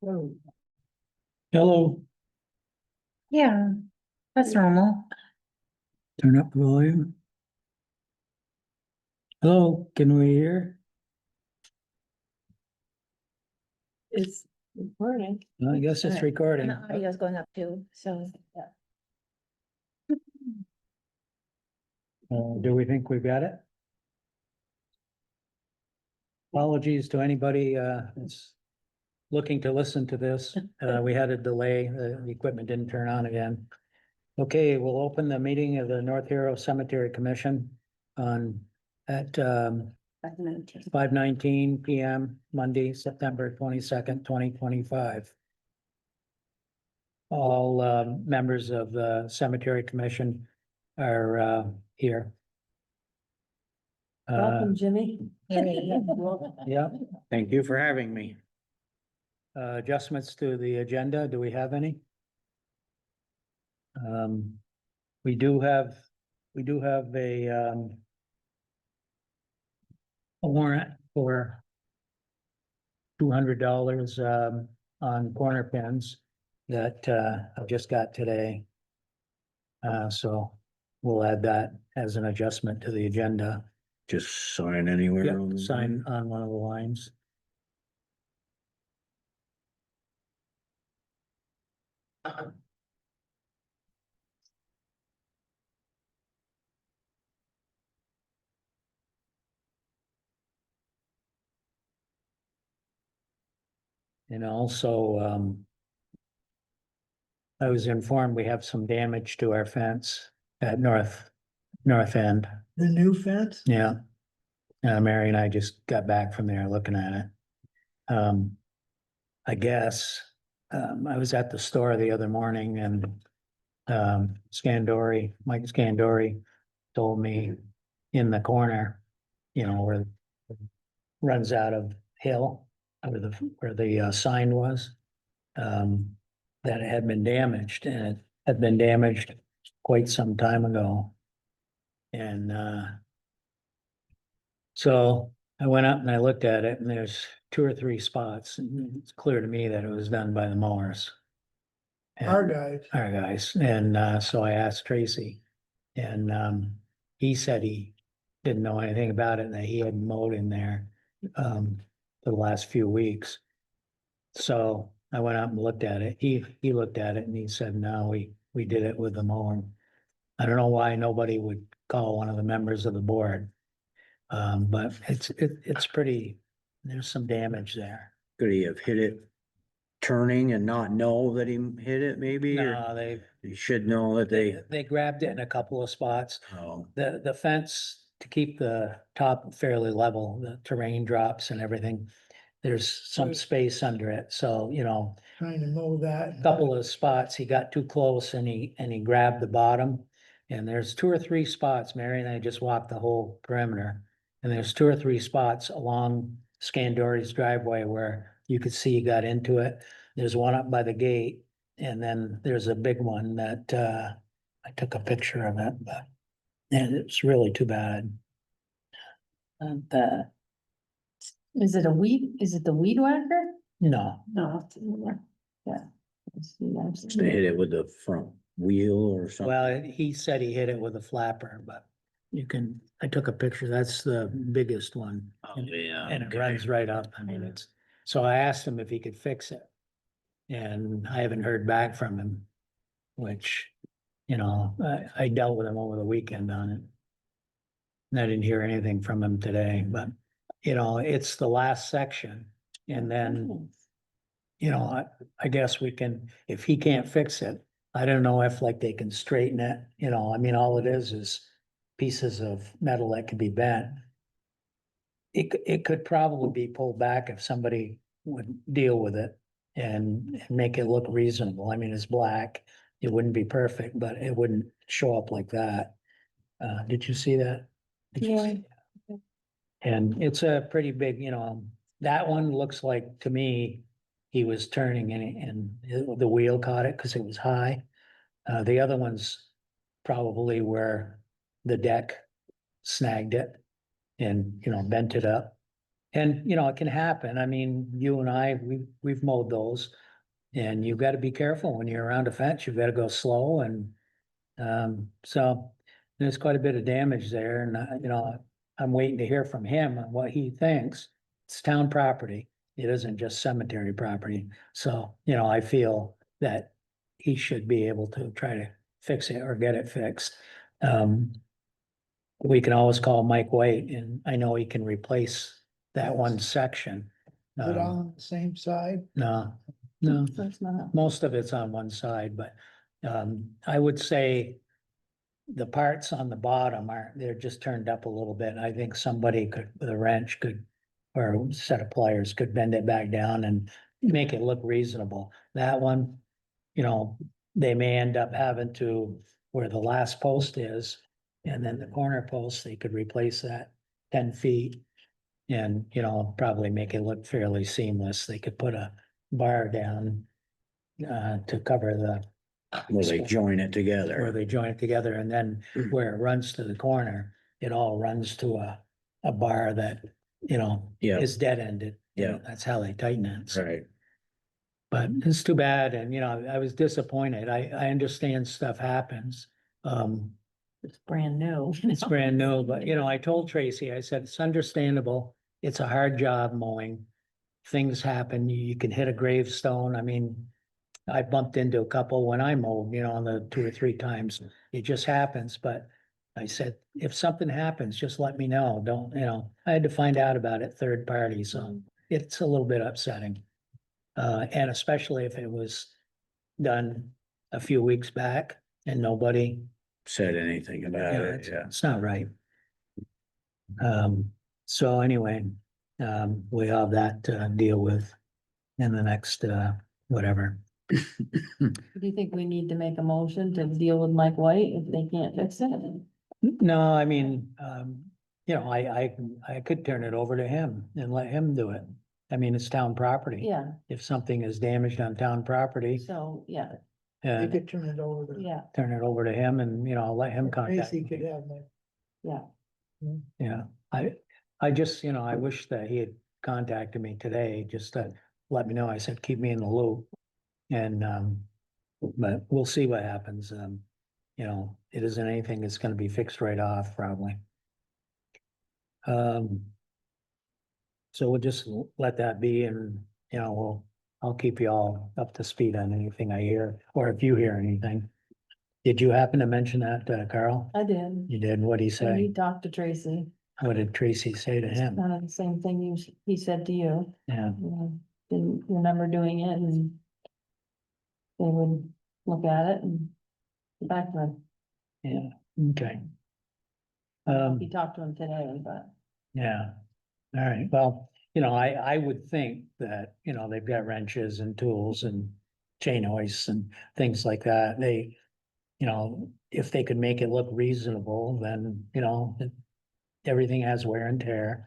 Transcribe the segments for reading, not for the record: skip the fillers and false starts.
Hello, Yeah, that's normal. turn up the volume. Hello, can we hear? It's recording. I guess it's Alright. recording. And the audio's going up too, so. Do we think we've got it? Apologies to anybody that's looking to listen to this. We had a delay, the equipment didn't turn on again. Okay, we'll open the meeting of the North Hero Cemetery Commission on at 5:19 PM, Monday, September 22nd, 2025. All members of the Cemetery Commission are here. Welcome, Jimmy. Yeah, thank you for having me. Adjustments to the agenda, do we have any? We do have a warrant for $200 on corner pins that I just got today. So we'll add that as an adjustment to the agenda. Just sign anywhere. Yeah, on the- sign on one of the lines. And also, I was informed we have some damage to our fence at north end. The new fence? Yeah. Mary and I just got back from there looking at it. I guess, I was at the store the other morning and, Mike Scandori told me in the corner, you know, where it runs out of hill, where the sign was, that it had been damaged, and it had been damaged quite some time ago. And, so I went up and I looked at it, and there's 2 or 3 spots, and it's clear to me that it was done by the mowers. Our guys. Our guys, and so I asked Tracy, and he said he didn't know anything about it, and that he had mowed in there for the last few weeks. So I went out and looked at it. He looked at it and he said, no, we did it with the mower. I don't know why nobody would call one of the members of the board. But it's pretty, there's some damage there. Could he have hit it turning and not know that he hit it maybe? Or No, he should know that they grabbed it in a couple of spots. oh, The fence, to keep the top fairly level, the terrain drops and everything. There's some space under it, so, you know, Trying to mow that. a couple of spots, he got too close and he grabbed the bottom. And there's 2 or 3 spots, Mary and I just walked the whole perimeter. And there's 2 or 3 spots along Scandori's driveway where you could see he got into it. There's one up by the gate, and then there's a big one that I took a picture of it, but and it's really too bad. Is it the weed whacker? No, No. Yeah. to hit it with the front wheel or something. well, he said he hit it with a flapper, but I took a picture, that's the biggest one. Oh, yeah. And it okay. runs right up, I mean, so I asked him if he could fix it. And I haven't heard back from him, which, you know, I dealt with him over the weekend on it. And I didn't hear anything from him today, but, you know, it's the last section. And then, you know, I guess we can, if he can't fix it, I don't know if like they can straighten it, you know, I mean, all it is pieces of metal that could be bent. It could probably be pulled back if somebody would deal with it and make it look reasonable. I mean, it's black. It wouldn't be perfect, but it wouldn't show up like that. Did you see that? Did you see that? And it's a pretty big, you know, that one looks like, to me, he was turning and the wheel caught it because it was high. The other one's probably where the deck snagged it and, you know, bent it up. And, you know, it can happen. I mean, you and I, we've mowed those. And you've got to be careful when you're around a fence. You've got to go slow and, so there's quite a bit of damage there and, you know, I'm waiting to hear from him on what he thinks. It's town property. It isn't just cemetery property. So, you know, I feel that he should be able to try to fix it or get it fixed. We can always call Mike White and I know he can replace that one section. Is it all on the same side? No, no, So it's not. most of it's on one side, but I would say the parts on the bottom are, they're just turned up a little bit. I think somebody could, with a wrench could, or a set of pliers could bend it back down and make it look reasonable. That one, you know, they may end up having to, where the last post is, and then the corner post, they could replace that 10 feet. And, you know, probably make it look fairly seamless. They could put a bar down to cover the, Where they join it where together. they join it together, and then where it runs to the corner, it all runs to a bar that, you know, Yeah. is dead ended. Yeah. That's how they tighten it. So, Right, but it's too bad, and, you know, I was disappointed. I understand stuff happens. It's brand new. It's brand new, but you know, I told Tracy, I said, it's understandable. It's a hard job mowing. Things happen. You can hit a gravestone. I mean, I bumped into a couple when I mowed, you know, on the 2 or 3 times. It just happens, but I said, if something happens, just let me know. Don't, you know, I had to find out about it third party, so it's a little bit upsetting. And especially if it was done a few weeks back and nobody, said anything about you know, it, yeah. it's not right. So anyway, we have that to deal with in the next, whatever. Do you think we need to make a motion to deal with Mike White if they can't fix it? No, I mean, you know, I could turn it over to him and let him do it. I mean, it's town property. Yeah, If something is damaged on town property, so, yeah, You could turn it over to. yeah, turn it over to him and, you know, I'll let him contact. Tracy could me. have my. yeah. Yeah, I just, you know, I wish that he had contacted me today, just to let me know. I said, keep me in the loop. And, but we'll see what happens. You know, it isn't anything that's gonna be fixed right off, probably. So we'll just let that be and, you know, I'll keep you all up to speed on anything I hear, or if you hear anything. Did you happen to mention that, Carl? I did. You did? What'd he So you say? talked to Tracy. What did Tracy say to It's him? kind of the same thing he said to you. Yeah, You know, didn't remember doing it and they would look at it and get back to him. yeah, okay. He talked to him today, but Yeah, all right, well, you know, I would think that, you know, they've got wrenches and tools and chain hoists and things like that, they. You know, if they could make it look reasonable, then, you know, everything has wear and tear.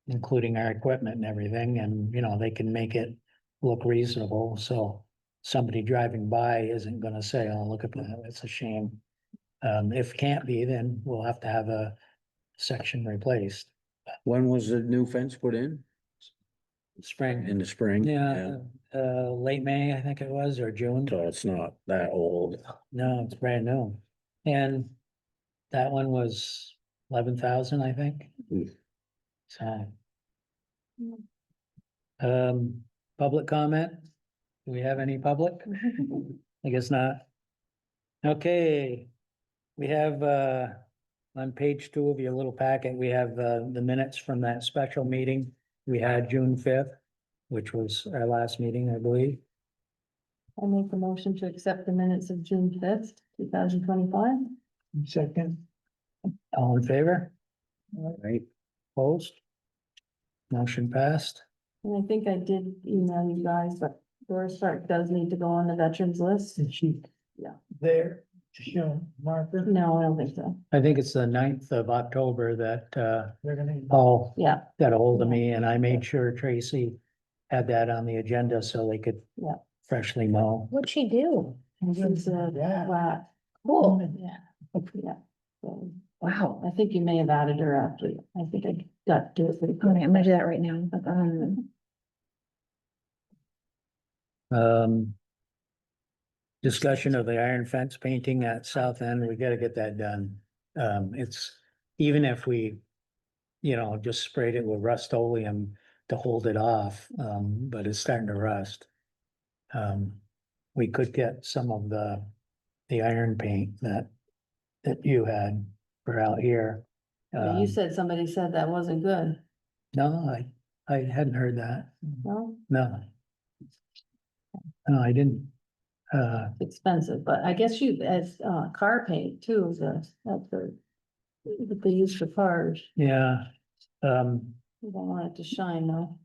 Including our equipment and everything, and, you know, they can make it look reasonable, so. Somebody driving by isn't gonna say, oh, look at that, it's a shame. If can't be, then we'll have to have a section replaced, When was the new fence put in? spring. In the spring? Yeah, late May, I think it was, or June. So it's not that old. No, it's brand new. And that one was 11,000, I think. Hmm. So. Public comment? Do we have any public? I guess not. Okay. We have, on page 2 of your little packet, we have, the minutes from that special meeting. We had June 5th, which was our last meeting, I believe. I make the motion to accept the minutes of June 5th, 2025. Second. All in favor? Right, Opposed? Motion passed. And I think I did email you guys, but Doris Stark does need to go on the veterans list. Is she? Yeah. There to show Martha, No, I don't think so. I think it's the 9th of October that, they're gonna. Paul Yeah, got a hold of me and I made sure Tracy had that on the agenda so they could Yeah. freshly mow. what'd she do? She's Yeah. flat. Cool. Yeah. Yeah. So, wow, I think you may have added her after. I think got to do it pretty All right, quick. I'm gonna do that right now. Discussion of the iron fence painting at South End, we gotta get that done. It's, even if we, just sprayed it with Rust-Oleum to hold it off, but it's starting to rust. We could get some of the iron paint that you had for out here. Yeah, You Um, said, somebody said that wasn't good, No, I hadn't heard that. no, No. No, I didn't. it's expensive, but I guess as, car paint too, that's what they use for cars, Yeah, you don't want it to shine though.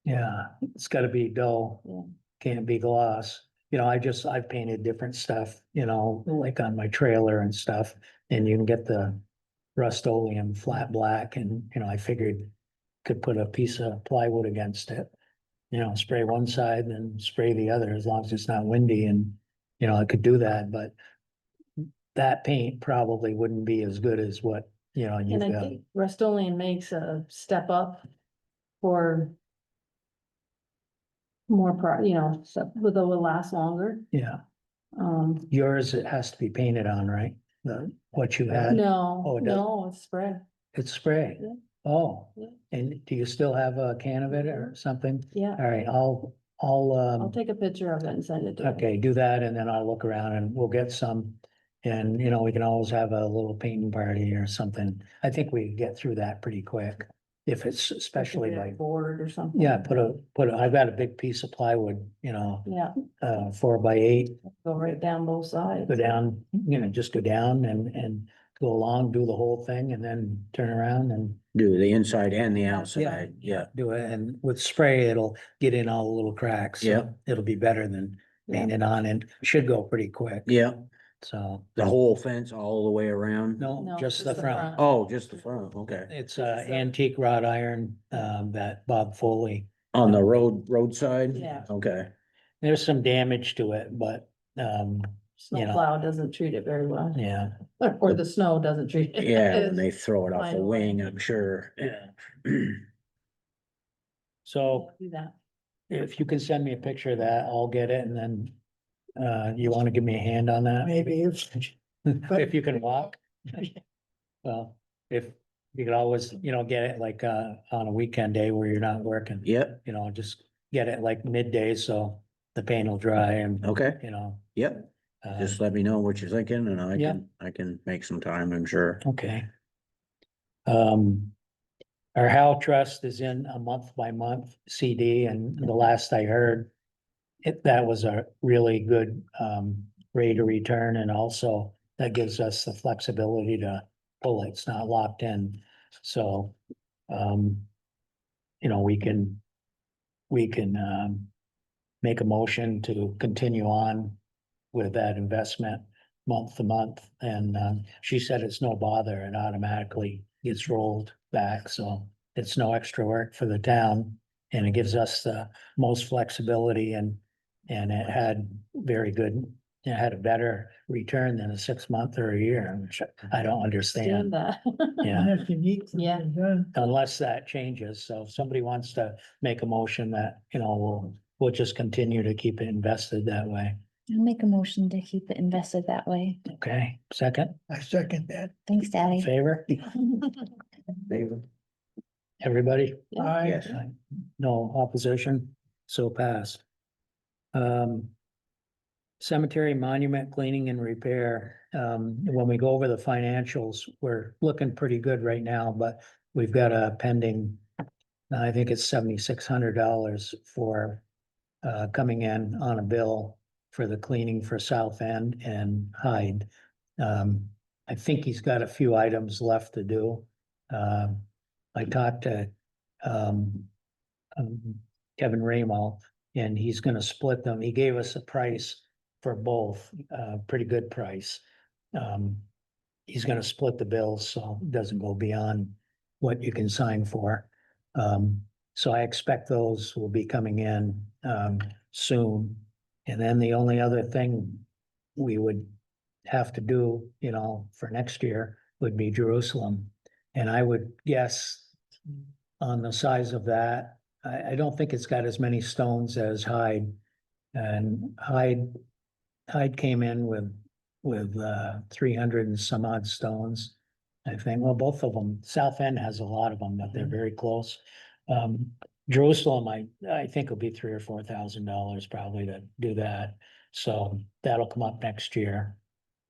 yeah, it's gotta be dull. Yeah. Can't be gloss. I've painted different stuff, like on my trailer and stuff, and you can get the Rust-Oleum flat black and, I figured could put a piece of plywood against it. Spray one side and then spray the other as long as it's not windy and, I could do that, but that paint probably wouldn't be as good as what, you've And I got. think Rust-Oleum makes a step up for more stuff that will last longer. Yeah, Um, yours, it has to be painted on, right? What you had, no, Oh, it does- no, it's spray. it's spray. Yeah. Oh, Yeah. and do you still have a can of it or something? Yeah, All right, I'll, I'll take a picture of it and send it to you. okay, do that and then I'll look around and we'll get some. And, we can always have a little painting party or something. I think we get through that pretty quick. If it's especially Maybe a like, board or something. yeah, I've got a big piece of plywood, Yeah, 4x8, go right down both sides. go down, just go down and go along, do the whole thing and then turn around and Do the inside and the Outside, outside, yeah. do it. And with spray, it'll get in all the little cracks. so Yeah. It'll be better than Yeah. painting on and should go pretty quick. Yeah, So, the whole fence all the way around? no, No, just the front. Oh, just the front, okay. It's It's, antique wrought iron, that Bob Foley, On the roadside? Yeah. Okay, there's some damage to it, but, Snowplow doesn't treat it very well, yeah. or the snow doesn't treat it. yeah, when they throw it off Find a a way. wing, I'm sure. So Do that. if you can send me a picture of that, I'll get it and then, you want to give me a hand on that? Maybe if, If you can walk. Well, if you could always, get it like, on a weekend day where you're not working. Yep, Just get it like midday, so the paint will dry and, okay, you know. yep, uh, just let me know what you're thinking and Yeah. I can make some time, I'm sure. Okay. Our Hal Trust is in a month by month CD and the last I heard. That was a really good rate of return and also that gives us the flexibility to pull it. It's not locked in. So, we can make a motion to continue on with that investment month to month. And she said it's no bother and automatically gets rolled back, so it's no extra work for the town. And it gives us the most flexibility and it had it had a better return than a 6-month or a year, which I don't Understand understand. that. Yeah, unless you need Yeah. something done, unless that changes. So if somebody wants to make a motion that, we'll just continue to keep it invested that way. I'll make a motion to keep it invested that way. Okay, second, I second that. Thanks, Daddy. favor, David? everybody? Yeah. Aye. Yes. No opposition, so passed. Cemetery monument cleaning and repair, when we go over the financials, we're looking pretty good right now, but we've got a pending. I think it's $7,600 for coming in on a bill for the cleaning for South End and Hyde. I think he's got a few items left to do. I talked to Kevin Ramo, and he's gonna split them. He gave us a price for both, pretty good price. He's gonna split the bills, so it doesn't go beyond what you can sign for. So I expect those will be coming in, soon. And then the only other thing we would have to do, for next year would be Jerusalem. And I would guess on the size of that. I don't think it's got as many stones as Hyde. And Hyde came in with 300 and some odd stones. I think, well, both of them, South End has a lot of them, but they're very close. Jerusalem, I think will be $3,000 or $4,000 probably to do that. So that'll come up next year.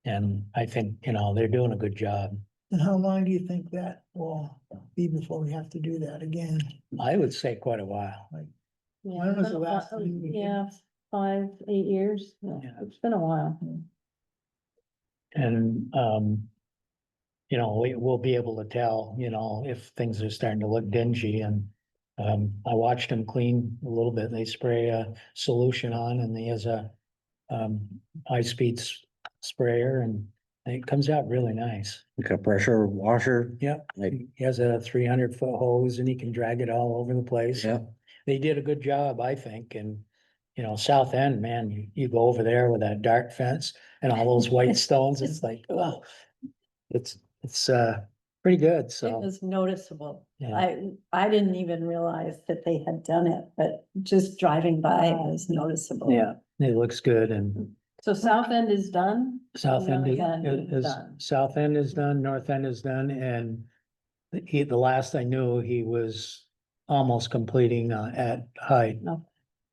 And I think, they're doing a good job. And how long do you think that will be before we have to do that again? I would say quite a while. Yeah, When was but, the last time we did Yeah, 5, 8 years. Yeah, Yeah. it's been a while. And, we'll be able to tell, if things are starting to look dingy and, I watched him clean a little bit. They spray a solution on and he has a, high-speed sprayer and it comes out really nice. Like a pressure washer, Yep, like, he has a 300-foot hose and he can drag it all over the place. yeah, They did a good job, I think, and, South End, man, you go over there with that dark fence and all those white stones, it's like, oh. It's pretty good, It so, was noticeable. yeah, I didn't even realize that they had done it, but just driving by it was noticeable. yeah, it looks good and So South End is done? South End North End is, done. South End is done, North End is done, and the last I knew, he was almost completing, at Hyde. No.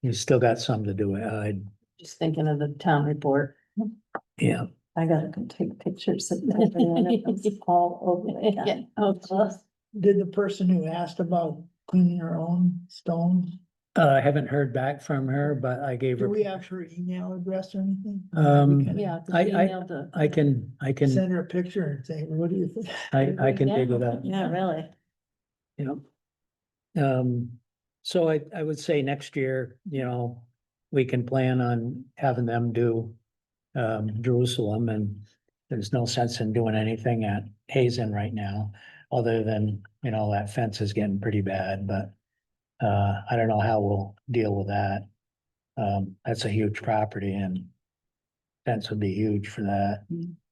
He's still got some to do at Hyde, Just thinking of the town report. yeah. I gotta go take pictures of everyone. It was all over Yeah. again. Oh, Did the person who asked about cleaning her own stones, I haven't heard back from her, but I gave do her, we have her email address or anything? Um, We can Yeah. 'cause I- she emailed the- I can, Send her a picture and say, what do you think? I can dig it up. Yeah, really. Yep. So I would say next year, we can plan on having them do Jerusalem and there's no sense in doing anything at Hazen right now, other than, that fence is getting pretty bad, but I don't know how we'll deal with that. That's a huge property and fence would be huge for that,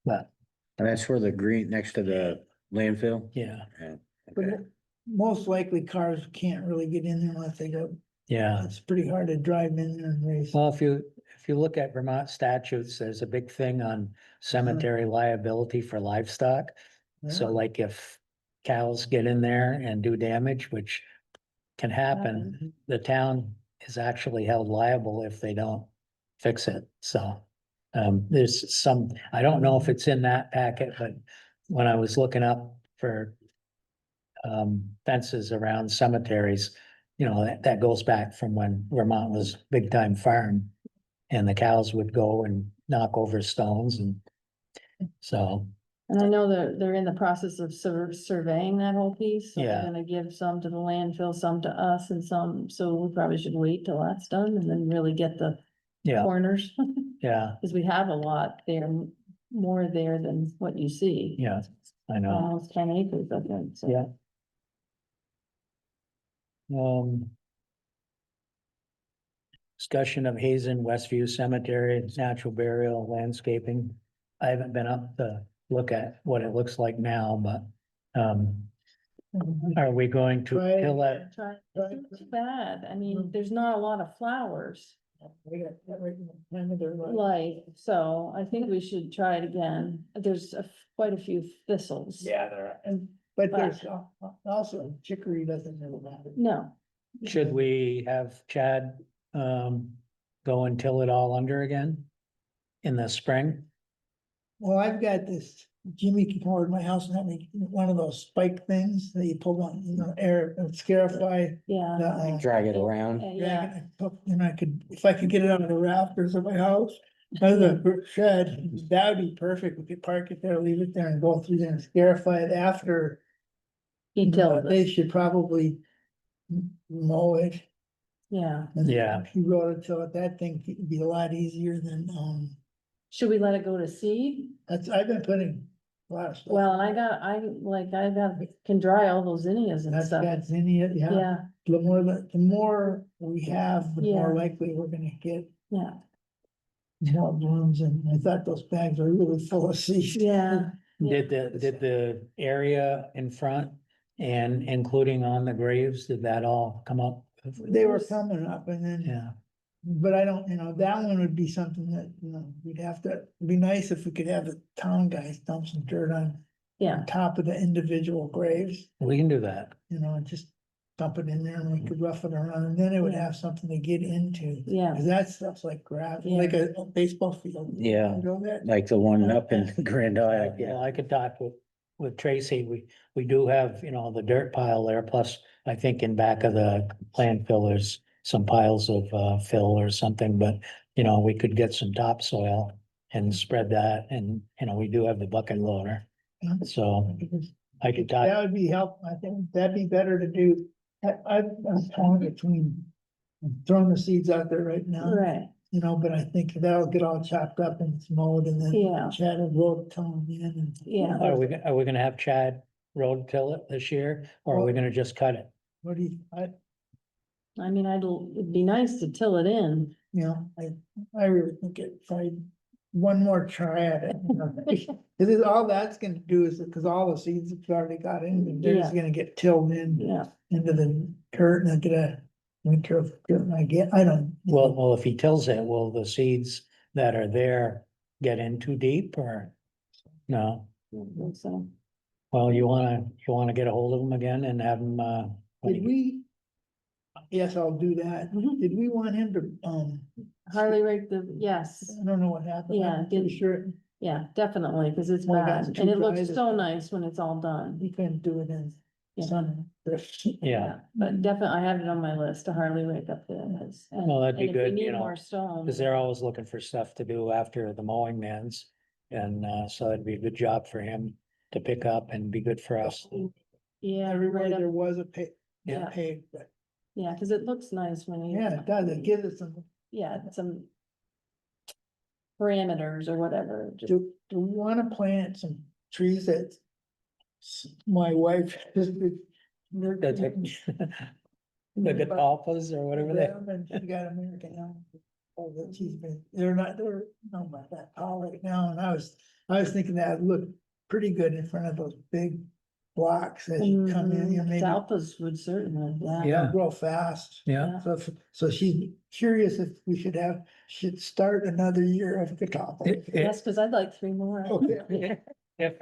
but and that's where the green, next to the landfill. yeah, Yeah, But okay. most likely cars can't really get in there unless they go, yeah. it's pretty hard to drive in there and race. Well, if you look at Vermont statutes, there's a big thing on cemetery liability for livestock. So Yeah. like if cows get in there and do damage, which can happen, the town is actually held liable if they don't fix it. So there's some, I don't know if it's in that packet, but when I was looking up for fences around cemeteries, that goes back from when Vermont was big time farm. And the cows would go and knock over stones and so, And I know they're in the process of surveying that whole piece. So they're Yeah. gonna give some to the landfill, some to us and some, so we probably should wait till that's done and then really get the yeah, corners. yeah, Cause we have a lot there, more there than what you see. yeah, I know, Almost 10 acres, I think, so. yeah. Discussion of Hazen Westview Cemetery, natural burial, landscaping. I haven't been up to look at what it looks like now, but, are we going to Right. kill it? Try, Right. it's not too bad. I mean, there's not a lot of flowers, We got that right in the time of their life. like, so I think we should try it again. There's quite a few thistles. Yeah, there are, but there's also chicory doesn't really matter. No, Should we have Chad, go and till it all under again? In the spring? Well, I've got this, Jimmy came over to my house and had me one of those spike things that you pull on, air and scarify. yeah, Drag it around. yeah, And I could, if I could get it out of the rafters of my house, out of the shed, that would be perfect. We could park it there, leave it there and go through there and scarify it after. he tilled They it, should probably mow it. yeah. And Yeah. If you wrote it, so that thing would be a lot easier than, Should we let it go to seed? I've been putting a lot of stuff. Well, and I can dry all those zinnias and That's stuff. got zinnia, yeah. Yeah, The more we have, the more Yeah. likely we're gonna get yeah, more blooms, and I thought those bags are really full of seeds. yeah. Did the area in front And including on the graves, did that all come up? They were coming up and then. Yeah, But I don't, that one would be something that, we'd have to, it'd be nice if we could have the town guys dump some dirt on Yeah, top of the individual graves, we can do that. and just dump it in there and we could rough it around, and then it would Yeah. have something to get into. yeah, 'Cause that stuff's like gravel, Yeah. like a baseball field. Yeah. You know that? Like the one up in Grand Isle, Yeah, yeah. I could talk with Tracy. We do have, the dirt pile there, plus I think in back of the landfill, there's some piles of fill or something, but, we could get some topsoil and spread that, and, we do have the bucket loader, so I could talk. That would be helpful. I think that'd be better to do. I'm torn between throwing the seeds out there right now. right, But I think that'll get all chopped up and it's mowed and then Yeah. Chad will roll tone in and. yeah. Are we gonna have Chad road till it this year, or are we gonna just cut it? What do you, I mean, it'd be nice to till it in. I really think it probably one more try at it. Cause it's all that's gonna do is, cause all the seeds have already got in, they're just gonna get tilled in Yeah, into the dirt and get a winter of dirt. I don't. Well, if he tills it, will the seeds that are there get in too deep, or? No, I don't think so. well, you wanna get a hold of him again and have him, Did we? Yes, I'll do that. Mhm. Did we want him to, Harley rake yes, I don't know what happened. Yeah, I'm pretty did- sure yeah, definitely, cause it's Well, I got bad, two and it looks tries. so nice when it's all done. he couldn't do it in Yeah. sun. yeah, But definitely, I have it on my list, to Harley rake up there. Well, that'd be And if we good, need more cause stone. they're always looking for stuff to do after the mowing ends. And, so it'd be a good job for him to pick up and be good for us. Yeah, Everywhere right up, there was a Yeah. paved, but yeah, cause it looks nice when you. yeah, it does. It gives it some. Yeah, some parameters or whatever, just, Do we wanna plant some trees that my wife just. That's it. The catalpas or whatever they. And she got American elm. Oh, that they're not that tall right now, and I was thinking that would look pretty good in front of those big blocks as you come in, maybe Salpas would certainly, yeah. Yeah. grow fast. Yeah, So she's curious if we should start another year of the It- Yes, cause I'd like 3 more. Okay. if,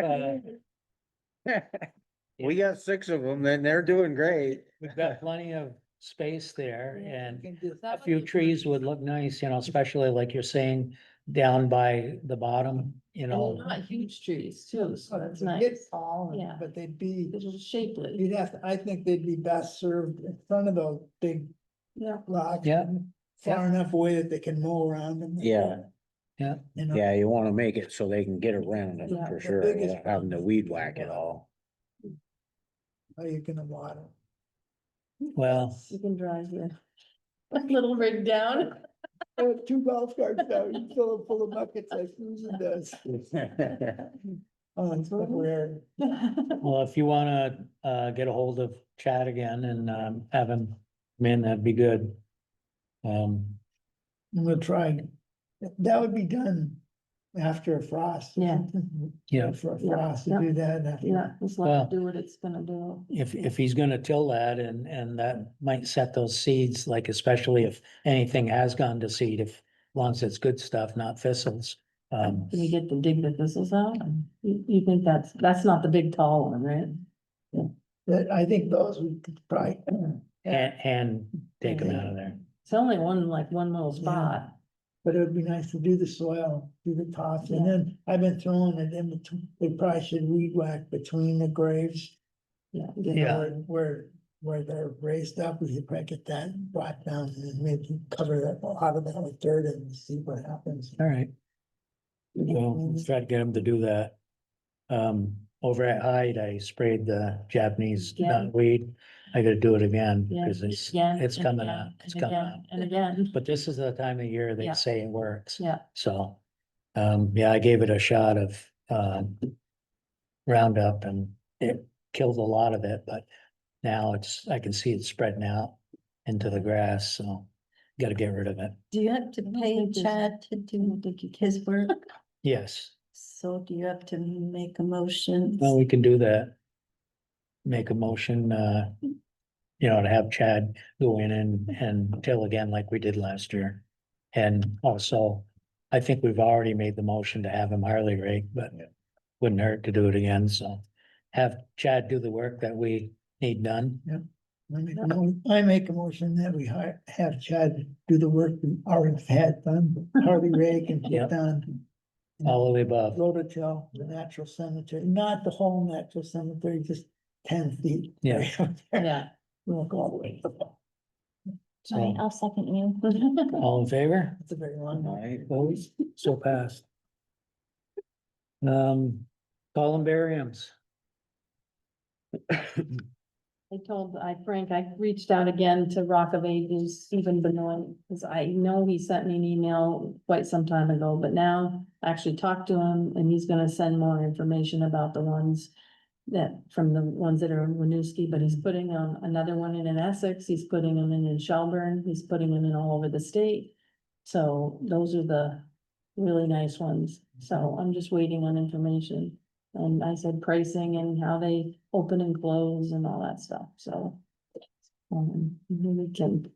We got 6 of them, then they're doing great. we've got plenty of space there, Yeah. and Can a few trees would look nice, especially like you're saying, down by the bottom, And they're not huge trees too, so that's Get nice. tall, Yeah. but they'd be, Little shapely, you'd have to, I think they'd be best served in front of those big yeah. rocks. Yeah. Far enough away that they can mow around them. Yeah, Yeah. you wanna make it so they can get around it Yeah. for The sure, biggest without having to problem weed is whack it all. How you gonna water? Well, You can drive your little rig down. 2 golf carts down, you fill it full of buckets like Susan does. Oh, it's so rare. well, if you wanna, get a hold of Chad again and, have him come in, that'd be good. I'm gonna try, that would be done after a frost. Yeah. Yeah. For a Yeah, frost to yeah. do that. after- Yeah, just let Well- it do what it's gonna do. If he's gonna till that, and that might set those seeds, like especially if anything has gone to seed, if, long as it's good stuff, not thistles. Can you get the dig the thistles out? You think that's not the big tall one, right? That, I think those we could probably. And take them out of there. It's only one little spot. But it would be nice to do the soil, do the tops, and Yeah. then I've been throwing it in between, they probably should weed whack between the graves. Yeah. You Yeah. know, where they're raised up, we could probably get that brought down and then maybe cover that, a lot of that with dirt and see what happens. All right, well, let's try to get him to do that. Over at Hyde, I sprayed the Japanese Yeah. weed. I gotta do it again, Yeah, because it's again, it's and coming again, out, it's and coming again, out. And again, But this is the time of year they Yeah. say it works. yeah, So, yeah, I gave it a shot of, Roundup, and it killed a lot of it, but now I can see it spreading out into the grass, so gotta get rid of it. Do you have to don't pay think there's- Chad to do his work? Yes, So do you have to make a motion? well, we can do that. make a motion, you know, to have Chad go in and till again like we did last year. And also, I think we've already made the motion to have him Harley rake, but wouldn't hurt to do it again, so. Have Chad do the work that we need done. I make a motion that we have Chad do the work we already had done, Harley rake and Yep. put down. All of the above. Rototil, the natural cemetery, not the whole natural cemetery, just 10 feet. Yeah. right up there. Yeah. We won't go all the way. Alright, I'll second you. All in favor? It's a very long one. Alright. Opposed? So passed. Columbariums. Frank, I reached out again to Rock of Ages, Stephen Benoit, because I know he sent me an email quite some time ago, but now I actually talked to him and he's gonna send more information about the ones from the ones that are in Winooski, but he's putting another one in Essex, he's putting them in Shelburne, he's putting them in all over the state. So those are the really nice ones. So I'm just waiting on information. And I said pricing and how they open and close and all that stuff, so. We can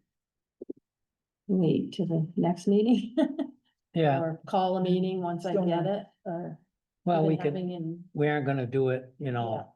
wait to the next meeting Yeah, or call a meeting once I get it, or. well, we even could, having in- we aren't gonna do it, you know.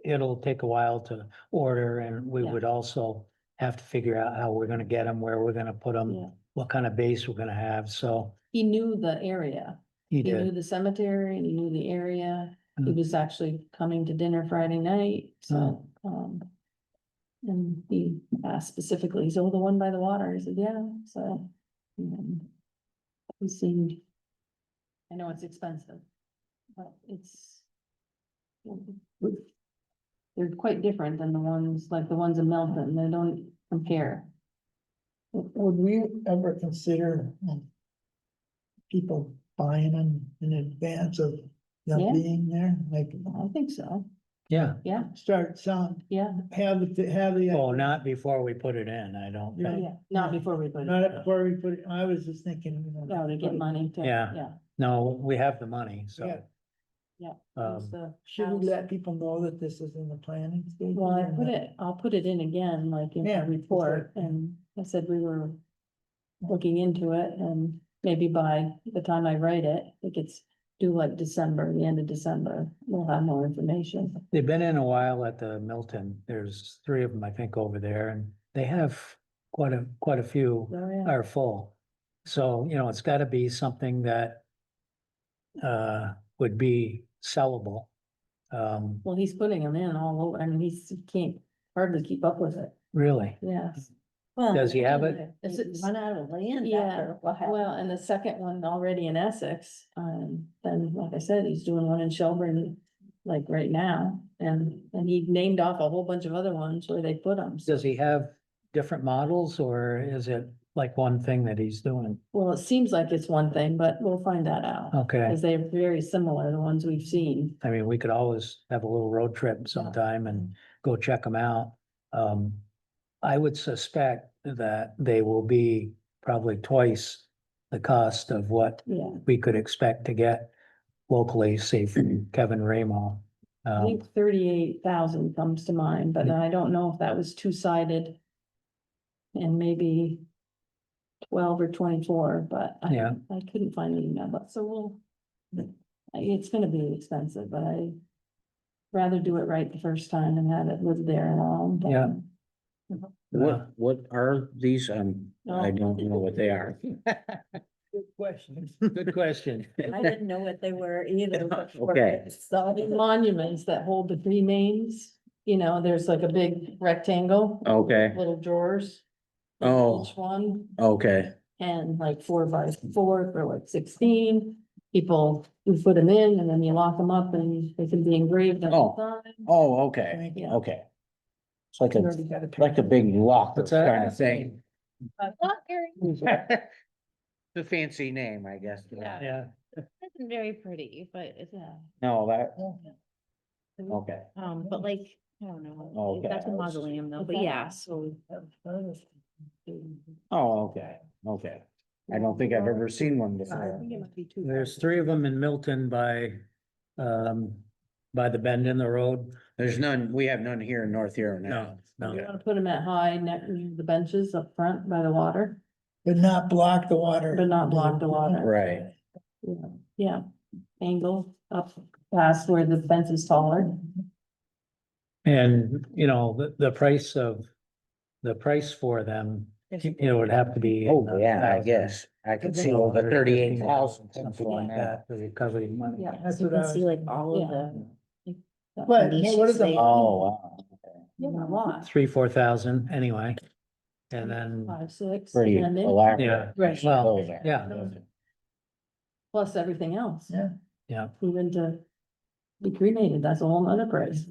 It'll take a while to order and we Yeah. would also have to figure out how we're gonna get them, where we're gonna put them, Yeah, what kind of base we're gonna have, so he knew the area, he he knew did. the cemetery and he knew the area, he Mm. was actually coming to dinner Friday night, so, and he asked specifically, he said, "Oh, the one by the water," he said, "Yeah," so. He seemed, I know it's expensive, but it's. They're quite different than the ones, like the ones in Melton, they don't compare. Would we ever consider people buying them in advance of them Yeah. being there, like I think so, Yeah, yeah, start selling, yeah, have the. oh, not before we put it in, I don't Yeah. think. yeah, not before we put it. Not before we put it, I was just thinking, you know. No, to get money to, Yeah. yeah, No, we have the money, so. Yeah. yeah. Um, Use the Should house. we let people know that this is in the planning stage? Well, I'll put it in again, like in Yeah, the report, that's right. and I said we were. Looking into it, and maybe by the time I write it, it gets due like December, the end of December, we'll have more information. They've been in a while at the Milton, there's 3 of them, I think, over there, and they have quite a few Oh, yeah. are full. So, you know, it's gotta be something that would be sellable. Well, he's putting them in all over, I mean, he can't hardly keep up with it, Really, yes. Does he have it? Is it- Run out of land Yeah, after a while. well, and the second one already in Essex, then, like I said, he's doing one in Shelburne, like right now, and he named off a whole bunch of other ones where they put them. does he have different models or is it like one thing that he's doing? Well, it seems like it's one thing, but we'll find that out, Okay, because they're very similar, the ones we've seen. I mean, we could always have a little road trip sometime and go check them out. I would suspect that they will be probably twice the cost of what Yeah, we could expect to get locally, say from Kevin Ramo. I think 38,000 comes to mind, but I don't know if that was two-sided. And maybe 12 or 24, but Yeah. I couldn't find the email, but so it's gonna be expensive, but I rather do it right the first time and have it live there long. Yeah. What are these? I Oh. don't know what they are. Good question. Good question. I didn't know what they were either. before, Okay. So. The monuments that hold the remains, you know, there's like a big rectangle, Okay, little drawers. in Oh. Each one, okay, and like 4x4 for like 16. People, you put them in and then you lock them up and they can be engraved on Oh. the side. oh, okay, Thank you. okay. It's like You a, already got a like a big locker What's that? kind of thing. The fancy name, I guess. Yeah, It's very pretty, but it's, No, that, Yeah. okay, but like, I don't know. Okay. That's a mausoleum though, but yeah, so. oh, okay, okay. I don't think I've ever seen one I before. think it must be two. there's 3 of them in Milton by by the bend in the road. There's none, we have none here in North Huron now. No, You no. wanna put them at high, the benches up front by the water, But not block the water. but not block the water. Right. Yeah, yeah, angle up past where the fence is taller. And, you know, the price for them, you know, would have to be. in Oh, the yeah, I thousands. guess. I could see over 38,000. Something like that, to recover the money. Yeah. That's You what I can was. see like all Yeah. of the. But what is the- Oh, wow. Yeah, a lot, 3,000-4,000 anyway. And then, 5, 6, Pretty and then, elaborate. yeah, right, well, Those are. yeah. plus everything else. Yeah. Yeah. Even to be cremated, that's a whole nother price.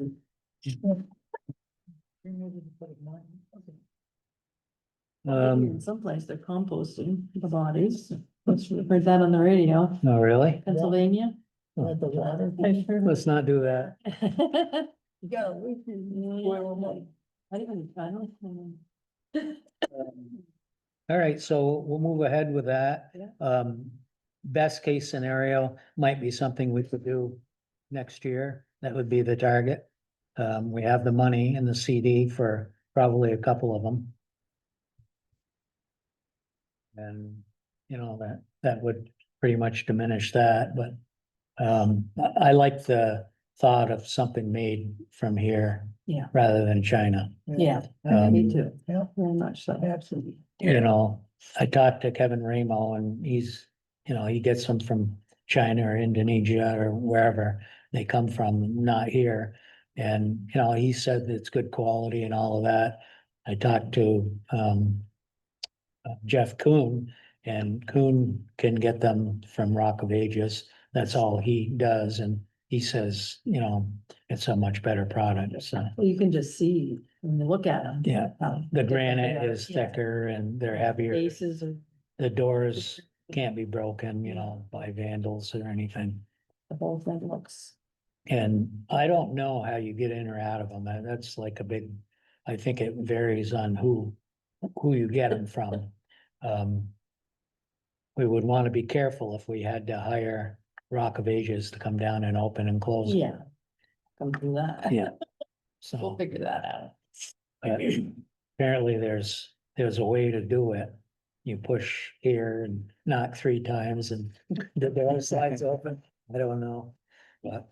In some place they're composting the bodies, heard that on the radio, no, really? Pennsylvania. Let the water. I heard. Let's not do that. You gotta wait. I don't. All right, so we'll move ahead with that. Yeah. Best case scenario might be something we could do next year. That would be the target. We have the money in the CD for probably a couple of them. And, you know, that would pretty much diminish that, but I like the thought of something made from here. Yeah. Rather than China. Yeah, Um, me too, Yeah, very much so. absolutely. You know, I talked to Kevin Ramo and he's, you know, he gets them from China or Indonesia or wherever they come from, not here. And, you know, he said it's good quality and all of that. I talked to Jeff Kuhn, and Kuhn can get them from Rock of Ages. That's all he does. And he says, you know, it's a much better product. So, Well, you can just see when you look at them. yeah, the granite is thicker and they're heavier. Bases are, The doors can't be broken, you know, by vandals or anything. the whole thing looks, And I don't know how you get in or out of them. That's like a big, I think it varies on who you get them from. We would want to be careful if we had to hire Rock of Ages to come down and open and close. yeah. Come through that. Yeah. We'll So figure that out. apparently there's a way to do it. You push here and knock 3 times and the door slides open. I don't know. But,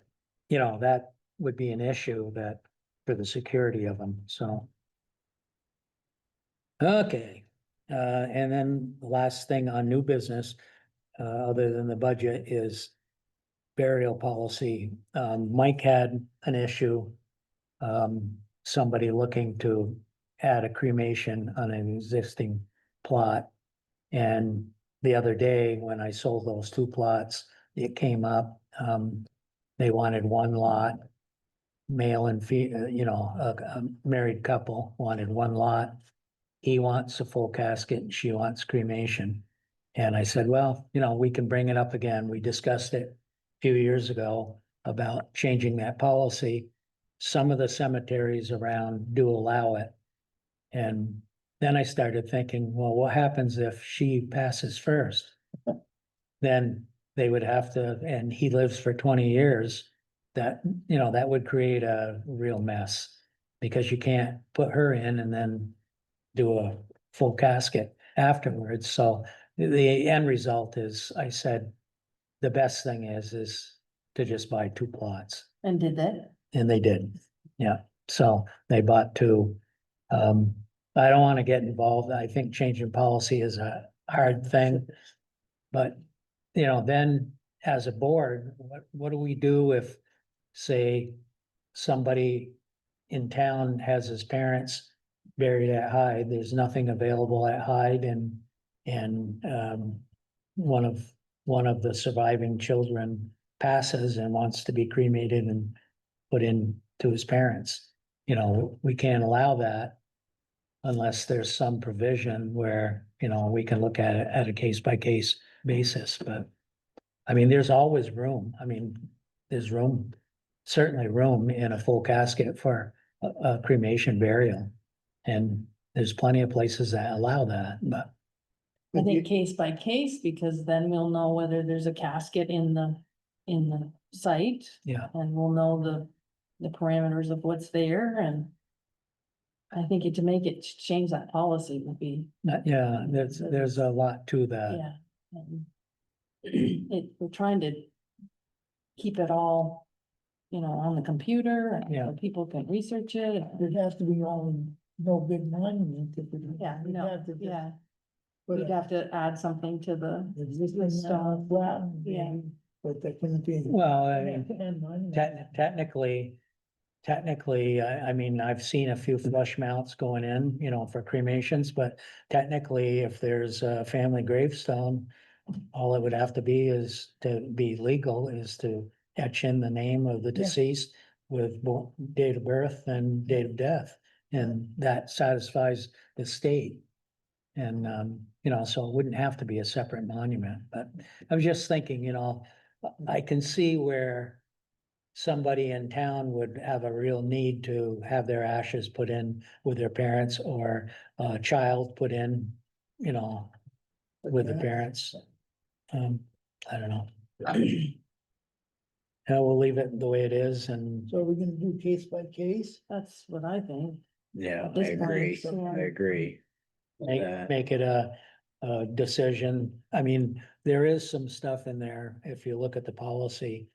you know, that would be an issue that for the security of them, so. Okay, and then the last thing on new business, other than the budget is burial policy. Mike had an issue. Somebody looking to add a cremation on an existing plot. And the other day, when I sold those 2 plots, it came up, they wanted 1 lot. Male and you know, a married couple wanted 1 lot. He wants a full casket and she wants cremation. And I said, well, you know, we can bring it up again. We discussed it a few years ago about changing that policy. Some of the cemeteries around do allow it. And then I started thinking, well, what happens if she passes first? Then they would have to, and he lives for 20 years, that, you know, that would create a real mess. Because you can't put her in and then do a full casket afterwards. So the end result is, I said, the best thing is to just buy 2 plots. And did that? And they did, yeah. So they bought 2. I don't want to get involved. I think changing policy is a hard thing. But, you know, then as a board, what do we do if, say, somebody in town has his parents buried at Hyde, there's nothing available at Hyde and one of the surviving children passes and wants to be cremated and put in to his parents. You know, we can't allow that unless there's some provision where, you know, we can look at it at a case by case basis, but I mean, there's always room. I mean, there's room, certainly room in a full casket for a cremation burial. And there's plenty of places that allow that, but I think case by case, because then we'll know whether there's a casket in the in the site. Yeah. And we'll know the parameters of what's there and. I think to make it change that policy would be, Yeah, there's a lot to that. yeah. and we're trying to keep it all, on the computer and Yeah. so people can research it. It has to be on no big monument. If it- Yeah, we'd no, have to just yeah, put we'd a have to add something to the existing stone. flat, Yeah. maybe, but that couldn't be. Well, I mean, And monument. Technically, I mean, I've seen a few flush mounts going in, for cremations, but technically, if there's a family gravestone, all it would have to be is to be legal is to etch in the name of the Yeah. deceased with date of birth and date of death, and that satisfies the state. And, so it wouldn't have to be a separate monument, but I was just thinking, I can see where somebody in town would have a real need to have their ashes put in with their parents or a child put in, with the parents. I don't know. And we'll leave it the way it is and So we're gonna do case by case? That's what I think. Yeah, At this I point, agree, so- I agree. That- make it a decision. I mean, there is some stuff in there. If you look at the policy,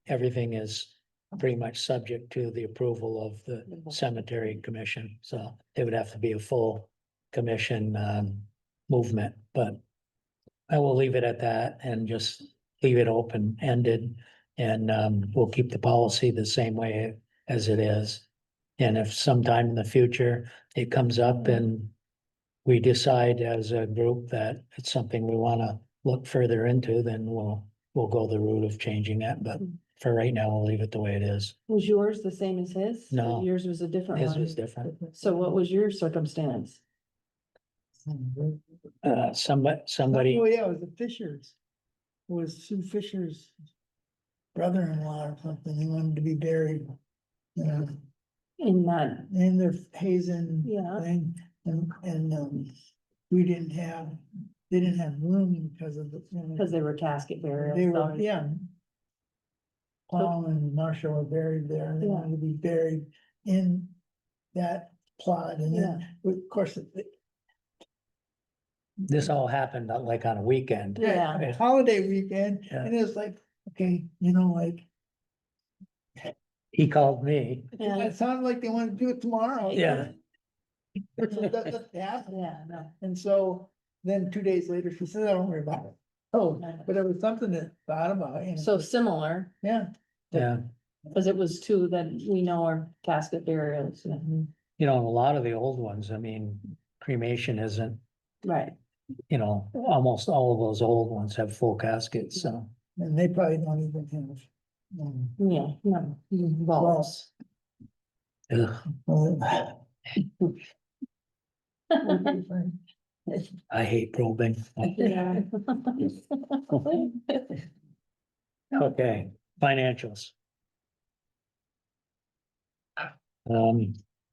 everything is pretty much subject to the approval of the cemetery commission. So it would have to be a full commission, movement, but I will leave it at that and just leave it open-ended. And, we'll keep the policy the same way as it is. And if sometime in the future it comes up and we decide as a group that it's something we wanna look further into, then we'll go the route of changing it, but for right now, we'll leave it the way it is. Was yours the same as his? No. Yours was a different His one. was different. So what was your circumstance? Somebody, Oh, yeah, it was the Fishers. It was Sue Fisher's brother-in-law or something. He wanted to be buried. In that, In their Hazen Yeah. thing, we didn't have, they didn't have room because of the. because they were casket burial. They were, sorry. yeah. Paul and Marshall were buried there, and they Yeah. wanted to be buried in that plot, and then, of course, this all happened like on a weekend. Yeah. holiday weekend, Yeah. and it's like, okay, like, He called me. Yeah. it sounded like they wanted to do it tomorrow. Yeah. That happened. Yeah, no. And so then 2 days later, she said, "I don't worry about it." Oh, but it was something to thought about, So similar, yeah. Yeah, because it was two that we know are casket burials. a lot of the old ones, I mean, cremation isn't, Right. almost all of those old ones have full caskets, so. And they probably don't even have. Yeah, no. Vaults. Well, I hate probing. Yeah. Okay, financials.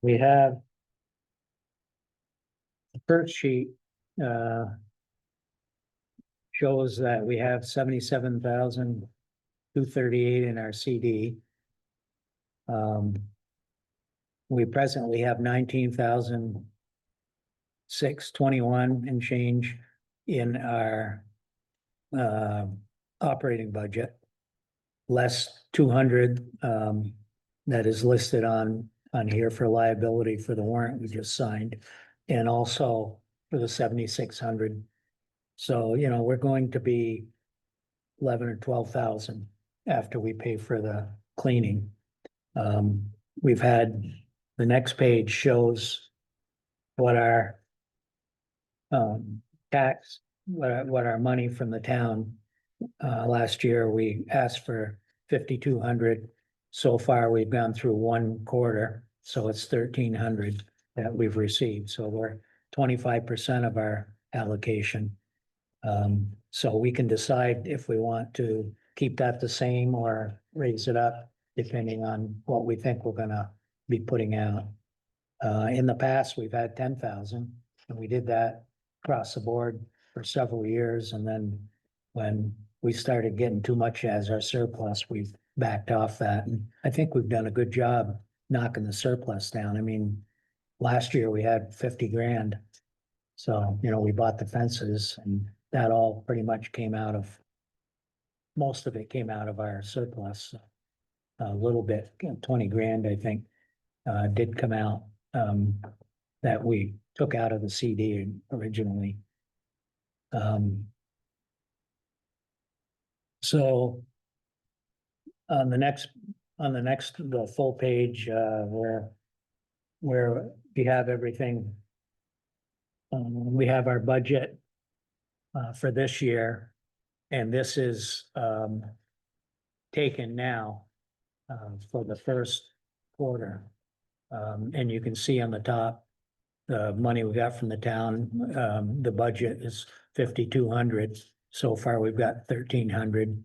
We have. The first sheet, shows that we have 77,238 in our CD. We presently have 19,621 and change in our operating budget. Less 200, that is listed on here for liability for the warrant we just signed. And also for the 7,600. So, we're going to be 11 or 12,000 after we pay for the cleaning. We've had, the next page shows what our tax, what our money from the town. Last year, we asked for 5,200. So far, we've gone through one quarter, so it's 1,300 that we've received. So we're 25% of our allocation. So we can decide if we want to keep that the same or raise it up, depending on what we think we're gonna be putting out. In the past, we've had 10,000, and we did that across the board for several years, and then when we started getting too much as our surplus, we've backed off that, and I think we've done a good job knocking the surplus down. I mean, last year we had 50 grand. So, you know, we bought the fences and that all pretty much came out of, most of it came out of our surplus. A little bit, 20 grand, I think, did come out, that we took out of the CD originally. So on the next, the full page, where we have everything. We have our budget for this year, and this is taken now for the first quarter. And you can see on the top, the money we got from the town, the budget is 5,200. So far, we've got 1,300.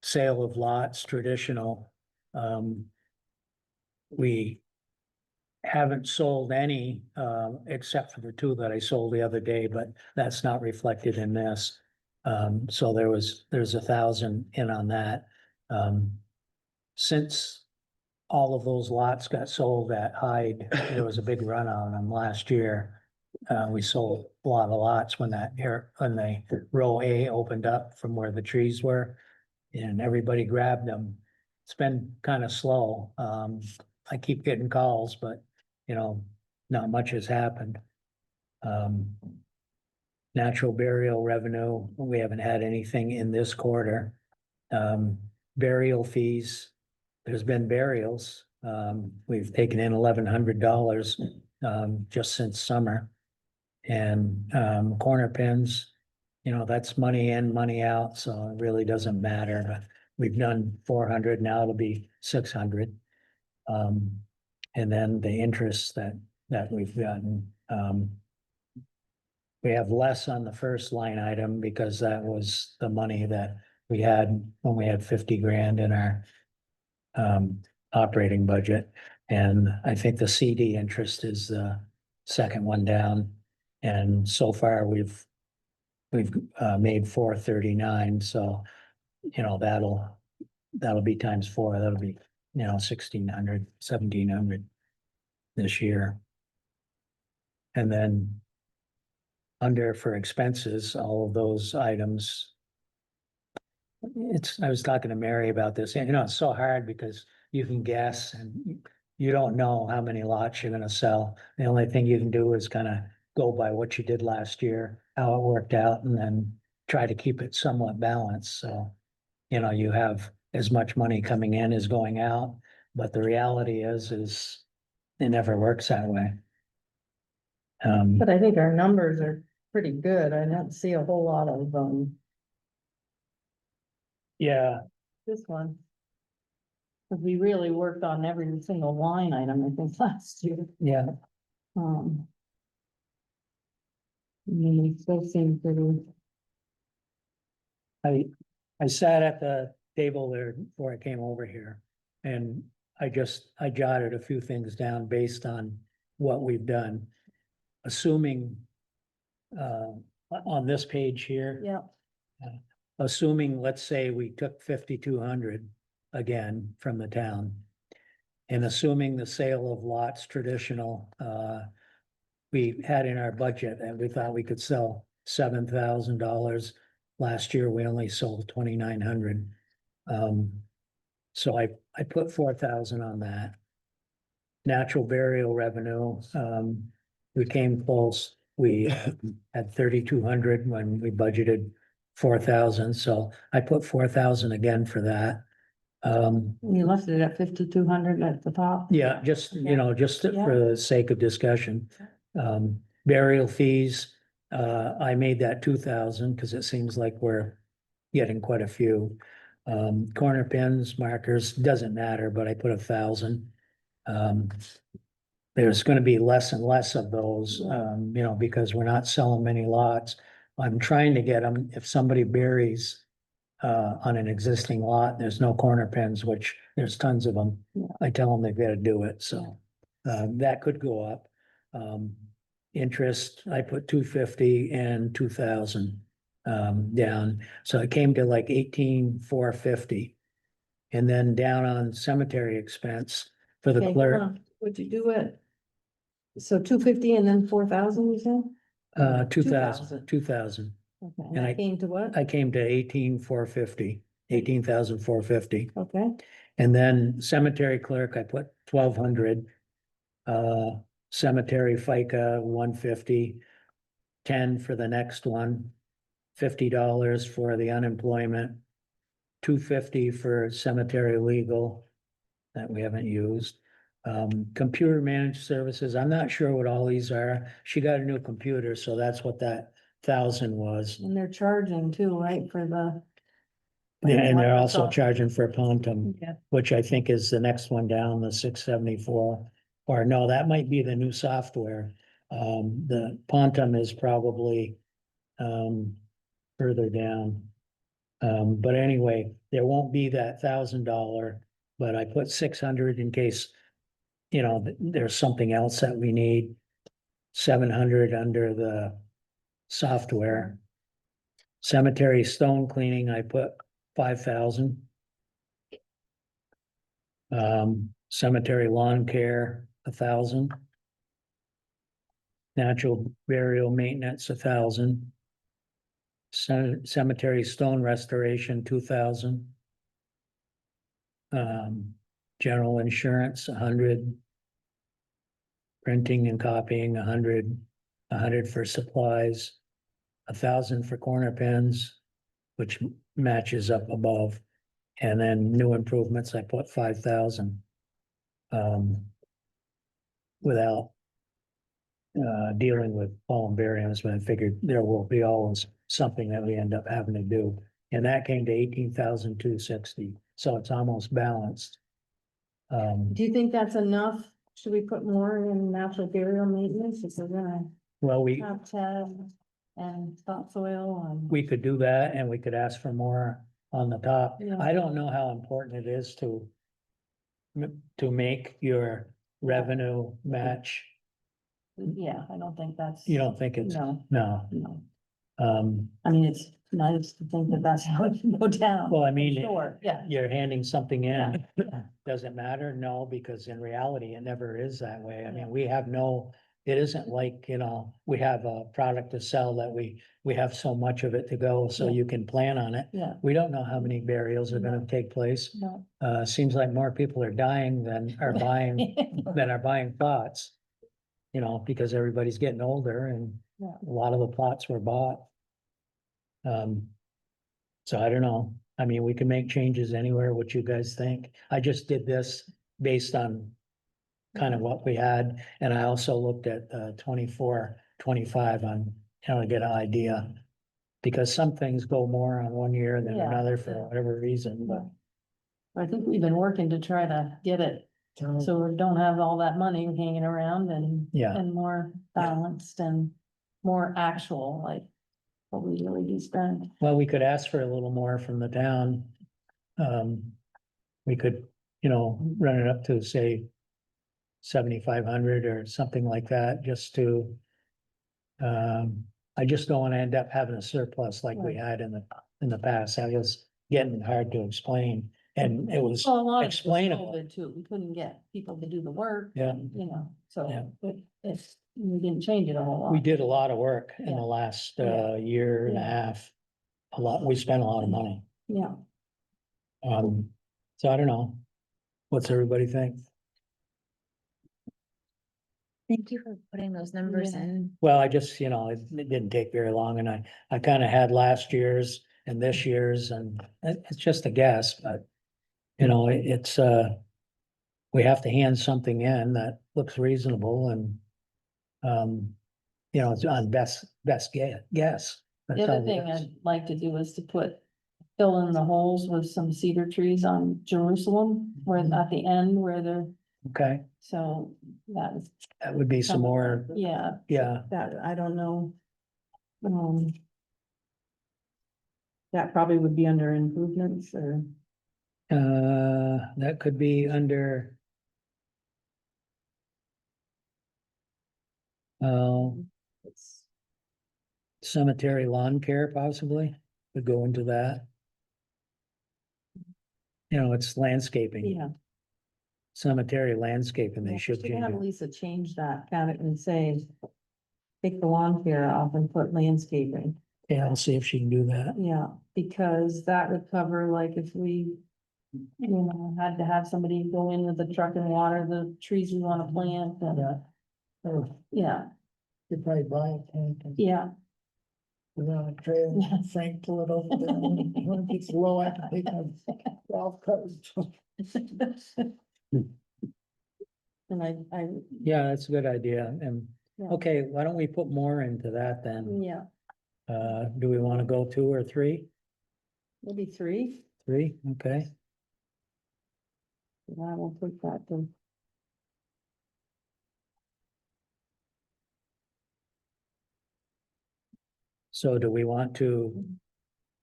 Sale of lots, traditional. We haven't sold any, except for the two that I sold the other day, but that's not reflected in this. So there's 1,000 in on that. Since all of those lots got sold at Hyde, there was a big run on them last year. We sold a lot of lots when when the row A opened up from where the trees were, and everybody grabbed them. It's been kind of slow. I keep getting calls, but you know, not much has happened. Natural burial revenue, we haven't had anything in this quarter. Burial fees, there's been burials. We've taken in $1,100 just since summer. And corner pins, you know, that's money in, money out, so it really doesn't matter. We've done 400, now it'll be 600. And then the interest that we've gotten, we have less on the first line item because that was the money that we had when we had 50 grand in our operating budget. And I think the CD interest is the second one down. And so far we've made 439. So, you know, that'll be times 4. That'll be, you know, 1,600, 1,700 this year. And then under for expenses, all of those items. I was talking to Mary about this, and you know, it's so hard because you can guess and you don't know how many lots you're gonna sell. The only thing you can do is kind of go by what you did last year, how it worked out, and then try to keep it somewhat balanced. So, you know, you have as much money coming in as going out, but the reality is it never works that way. But I think our numbers are pretty good. I don't see a whole lot of, Yeah, this one. Cause we really worked on every single line item, I think, last year. yeah. I mean, we still seem pretty, I sat at the table there before I came over here, and I jotted a few things down based on what we've done. Assuming, on this page here. yeah, Assuming, let's say we took 5,200 again from the town. And assuming the sale of lots traditional, we had in our budget and we thought we could sell $7,000. Last year, we only sold 2,900. So I put 4,000 on that. Natural burial revenue, we came close. We had 3,200 when we budgeted 4,000, so I put 4,000 again for that. you left it at 5,200 at the top. Yeah, just, you know, just for the sake of discussion. Burial fees, I made that 2,000 because it seems like we're getting quite a few. Corner pins, markers, doesn't matter, but I put 1,000. There's gonna be less and less of those, you know, because we're not selling many lots. I'm trying to get them, if somebody buries on an existing lot, there's no corner pins, which there's tons of them. I tell them they've got to do it, so that could go up. Interest, I put 250 and 2,000. down, so it came to like 18,450. And then down on cemetery expense for the Okay, hold clerk, on. Would you do it? So 250 and then 4,000, you said? 2,000, 2,000. Okay, and and I- that came to what? I came to 18,450, 18,450. Okay, And then cemetery clerk, I put 1,200. Cemetery FICA, 150. 10 for the next one. $50 for the unemployment. 250 for cemetery legal that we haven't used. Computer managed services, I'm not sure what all these are. She got a new computer, so that's what that 1,000 was. and they're charging too, right, for the. Yeah, and they're also Microsoft. charging for Pontum, Yeah. which I think is the next one down, the 674. Or no, that might be the new software. The Pontum is probably further down. But anyway, there won't be that $1,000, but I put 600 in case, there's something else that we need. 700 under the software. Cemetery stone cleaning, I put 5,000. Cemetery lawn care, 1,000. Natural burial maintenance, 1,000. Cemetery stone restoration, 2,000. General insurance, 100. Printing and copying, 100. 100 for supplies. 1,000 for corner pens, which matches up above. And then new improvements, I put 5,000. Without dealing with columbariums, but I figured there will be always something that we end up having to do. And that came to 18,260, so it's almost balanced. Do you think that's enough? Should we put more in natural burial maintenance if we're gonna Well, we have Ted and topsoil and? could do that, and we could ask for more on the top. Yeah. I don't know how important it is to make your revenue match. Yeah, I don't think that's. You don't think it's, No, no, no. um, I mean, it's nice to think that that's how it can go down. well, I mean, Sure, yeah. you're handing something in. Yeah. Does it matter? No, because in reality, it never is that way. I Yeah. mean, it isn't like, we have a product to sell that we have so much of it to go, so Yeah. you can plan on it. Yeah, We don't know how many burials are gonna take place. no. Seems like more people are dying than are buying plots. Because everybody's getting older and Yeah. a lot of the plots were bought. So I don't know. I mean, we can make changes anywhere, what you guys think. I just did this based on kind of what we had, and I also looked at 24, 25 on, to get an idea. Because some things go more on one year than Yeah, another for yeah. whatever reason, but I think we've been working to try to get it, so we don't have all that money hanging around and. Yeah. And more balanced and more actual, like what we really do spend. well, we could ask for a little more from the town. We could, run it up to, say, 7,500 or something like that, just to. I just don't want to end up having a surplus like we had in the past. That was getting hard to explain, and it was Well, a lot of it was explainable. COVID too, we couldn't get people to do the work. Yeah. and, Yeah. So we didn't change it a whole lot. We did a lot of work in Yeah. the last Yeah. year and a Yeah. half. We spent a lot of money. Yeah, So I don't know. What's everybody think? thank you for putting those numbers Yeah. in. Well, I just, it didn't take very long, and I kind of had last year's and this year's, and it's just a guess, but. It's we have to hand something in that looks reasonable and. It's on best guess. the That's other all it thing is. I'd like to do is to fill in the holes with some cedar trees on Jerusalem, where Mm-hmm. at the end where they're, Okay, so that is. that would be some more, Yeah, yeah, that, I don't know. That probably would be under improvements or, that could be under. it's, cemetery lawn care possibly, could go into that. You know, it's landscaping, Yeah. cemetery landscaping, Yeah, they should we can change have it. Lisa change that, have it and say, take the lawn care off and put landscaping. Yeah, I'll see if she can do that. Yeah, because that would cover like if we, you know, had to have somebody go in with a truck and water the trees we wanna plant and, Yeah. Or yeah, you probably buy a tank and yeah. put it on a trailer, Yeah. and Frank pull it over there, and when it gets low, I can take a golf cart. And I, Yeah, that's a good idea, and, Yeah. okay, why don't we put more into that then? yeah, Do we wanna go 2 or 3? maybe 3, 3, okay, I will put that to. so do we want to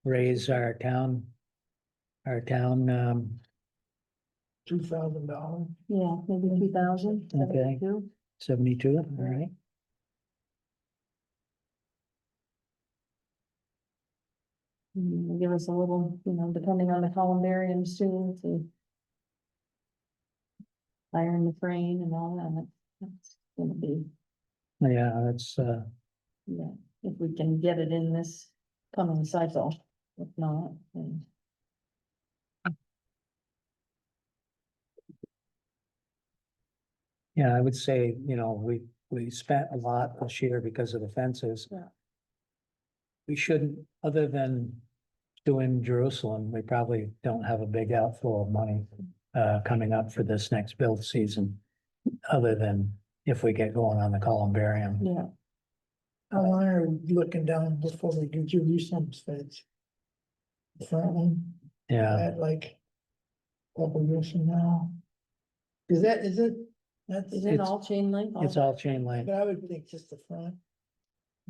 raise our town, $2,000. Yeah, maybe 2,000. Okay. 72, all right? Give us a little, you know, depending on the columbariums too, to. Iron the frame and all that, that's gonna be, Yeah, that's, yeah, if we can get it in this coming cycle, if not, then. yeah, I would say, you know, we spent a lot this year because of the fences. Yeah. We shouldn't, other than doing Jerusalem, we probably don't have a big outflow of money coming up for this next build season. Other than if we get going on the columbarium. Yeah, How long are we looking down before we do Jerusalem's fence? The front one, Yeah, at like, couple years from now? Is that, is it, that's, is it It's- all chain link? it's all chain link. but I would think just the front.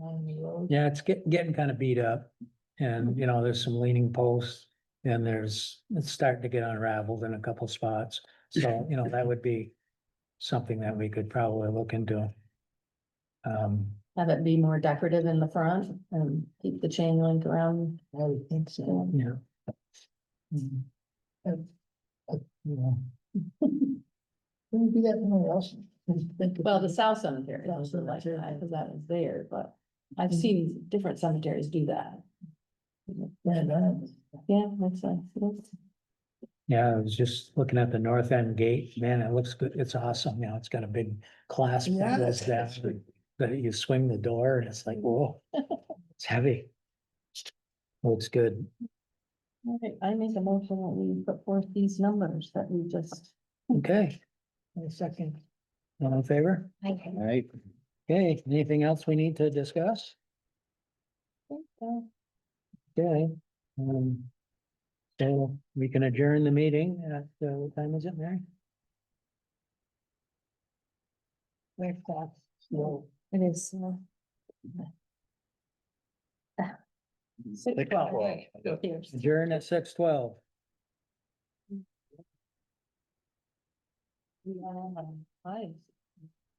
On the road. Yeah, it's getting kind of beat up and, you know, there's some leaning posts. And it's starting to get unraveled in a couple spots. So, you know, that would be something that we could probably look into. Have it be more decorative in the front and keep the chain link around. I would think so. Yeah. Mhm. You know. Can we do that somewhere else? Well, the South Cemetery, South also like Cemetery. that, because that was there, but I've seen different cemeteries do that. Yeah, that's nice. Yeah, I was just looking at the north end gate, man, it looks good, it's awesome, you know, it's got a big clasp Yeah, that goes that's- down. That you swing the door and it's like, whoa, it's heavy. Looks good, All right, I make a motion that we put forth these numbers that we just. okay, A second. all in favor? I All right, Okay, anything else we need to discuss? Okay. So we can adjourn the meeting at, what time is it, Mary? Well, It is. 6:12. Here's. Adjourn at 6:12. Hi.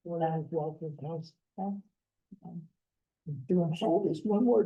when I was walking the house, Yeah. doing all this one more